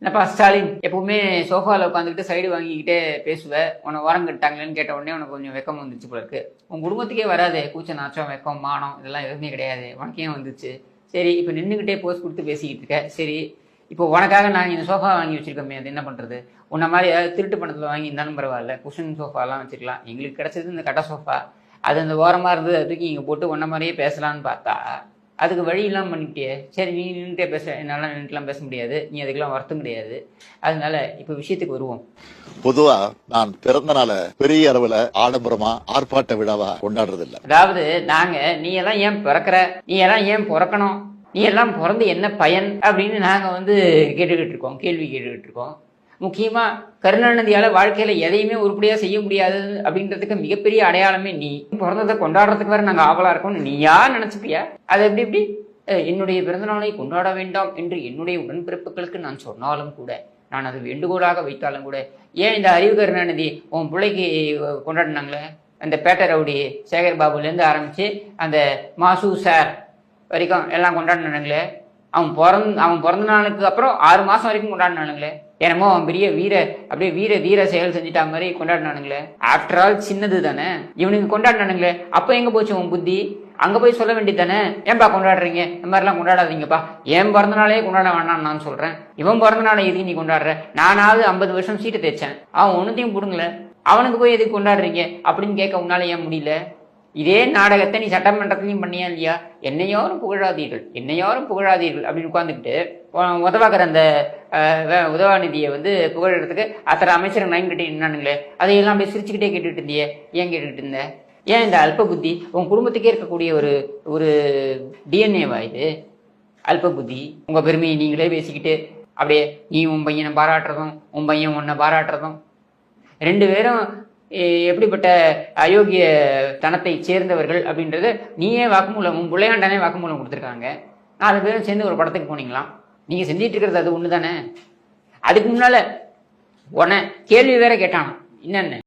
என்னப்பா ஸ்டாலின், எப்பவுமே சோஃபாவில் உட்காந்துக்கிட்டு சைடு வாங்கிக்கிட்டே பேசுவேன். உன்னை ஓரம் கட்டாங்களேன்னு கேட்ட உடனே உனக்கு கொஞ்சம் வெக்கம் வந்துச்சு போல இருக்கு. உன் குடும்பத்துக்கே வராதே கூச்ச நாச்சம், வெக்கம், மானம் இதெல்லாம் எதுவுமே கிடையாது. உனக்கு ஏன் வந்துச்சு? சரி, இப்போ நின்றுக்கிட்டே போஸ்ட் கொடுத்து பேசிக்கிட்டு இருக்க. சரி, இப்போ உனக்காக நான் இந்த சோஃபா வாங்கி வச்சிருக்கோமே, அது என்ன பண்ணுறது? உன்ன மாதிரி ஏதாவது திருட்டு பணத்தில் வாங்கி இருந்தாலும் பரவாயில்ல, குஷன் சோஃபாலாம் வச்சுக்கலாம். எங்களுக்கு கிடச்சது இந்த கட்ட சோஃபா. அது அந்த ஓரமாக இருந்தது, அதுக்கு இங்கே போட்டு உன்ன மாதிரியே பேசலான்னு பார்த்தா அதுக்கு வழி இல்லாமல் பண்ணிக்கிட்டே. சரி, நீ நின்றுட்டே பேச, என்னால் நின்றுட்டுலாம் பேச முடியாது, நீ அதுக்கெல்லாம் வருத்தம் கிடையாது. அதனால இப்போ விஷயத்துக்கு வருவோம். பொதுவா நான் பிறந்த நாள பெரிய அளவுல ஆடம்பரமா ஆர்ப்பாட்ட விழாவா கொண்டாடுறது இல்ல. அதாவது நாங்க நீ எல்லாம் ஏன் பிறக்கிற, நீ எல்லாம் ஏன் பிறக்கணும், நீ எல்லாம் பிறந்து என்ன பயன் அப்படின்னு நாங்க கேட்டுக்கிட்டு இருக்கோம், கேள்வி கேட்டுக்கிட்டு இருக்கோம். முக்கியமா கருணாநிதியால வாழ்க்கையில எதையுமே உருப்படியா செய்ய முடியாது அப்படின்றதுக்கு மிகப்பெரிய அடையாளமே நீ. பிறந்ததை கொண்டாடுறதுக்கு வேற நாங்க ஆவலா இருக்கோம் நீயா நினைச்சுப்பியா? அது எப்படி என்னுடைய பிறந்தநாளை கொண்டாட வேண்டாம் என்று என்னுடைய உடன்பிறப்புகளுக்கு நான் சொன்னாலும் கூட, நான் அது வேண்டுகோளாக வைத்தாலும் கூட, ஏன் இந்த அறிவு கருணாநிதி உன் பிள்ளைக்கு கொண்டாடினாங்களே, அந்த பேட்டை ரவுடி சேகர் பாபுலேருந்து ஆரம்பிச்சு அந்த மாசு சார் வரைக்கும் எல்லாம் கொண்டாடினாங்களே, அவன் பிறந்த நாளுக்கு அப்புறம் 6 மாசம் வரைக்கும் கொண்டாடினானுங்களே, என்னமோ அவன் பெரிய அப்படியே வீர செயல் செஞ்சுட்டா மாதிரி கொண்டாடினானுங்களே. ஆஃப்டர் ஆல் சின்னது தானே இவனுக்கு கொண்டாடினானுங்களே. அப்போ எங்க போச்சு உன் புத்தி? அங்க போய் சொல்ல வேண்டியது தானே, ஏன்பா கொண்டாடுறீங்க, இந்த மாதிரிலாம் கொண்டாடாதீங்கப்பா, என் பிறந்த நாளே கொண்டாட வேணாம்னு நான் சொல்றேன். இவன் பிறந்த நாளை எதுக்கு நீ கொண்டாடுற? நானாவது 50 வருஷம் சீட்டை தைச்சேன், அவன் ஒன்னுத்தையும் கொடுங்கல, அவனுக்கு போய் எதுக்கு கொண்டாடுறீங்க அப்படின்னு கேட்க உன்னால ஏன் முடியல? இதே நாடகத்தை நீ சட்டமன்றத்திலையும் பண்ணியா இல்லையா? என்னையோரும் புகழாதீர்கள், என்னையோரும் புகழாதீர்கள் அப்படின்னு உட்காந்துக்கிட்டு உதவாக்கிற அந்த உதவாநிதியை புகழறதுக்கு அத்தனை அமைச்சர் நைன் கட்டி நின்னானுங்களே, அதையெல்லாம் அப்படியே சிரிச்சுக்கிட்டே கேட்டுக்கிட்டு இருந்தியே. ஏன் கேட்டுக்கிட்டு இருந்த? ஏன் இந்த அல்ப புத்தி உன் குடும்பத்துக்கே இருக்கக்கூடிய ஒரு டிஎன்ஏவா இது? அல்ப புத்தி, உங்க பெருமையை நீங்களே பேசிக்கிட்டு அப்படியே நீ உன் பையனை பாராட்டுறதும் உன் பையன் உன்னை பாராட்டுறதும், 2 பேரும் எப்படிப்பட்ட அயோக்கிய தனத்தை சேர்ந்தவர்கள் அப்படின்றது நீயே வாக்குமூலம், உன் பிள்ளையாண்டானே வாக்குமூலம் கொடுத்துருக்காங்க. 4 பேரும் சேர்ந்து ஒரு படத்துக்கு போனீங்களாம். நீங்க செஞ்சிட்டு இருக்கிறது அது ஒண்ணு தானே. அதுக்கு முன்னால உன கேள்வி வேற கேட்டான், என்னன்னு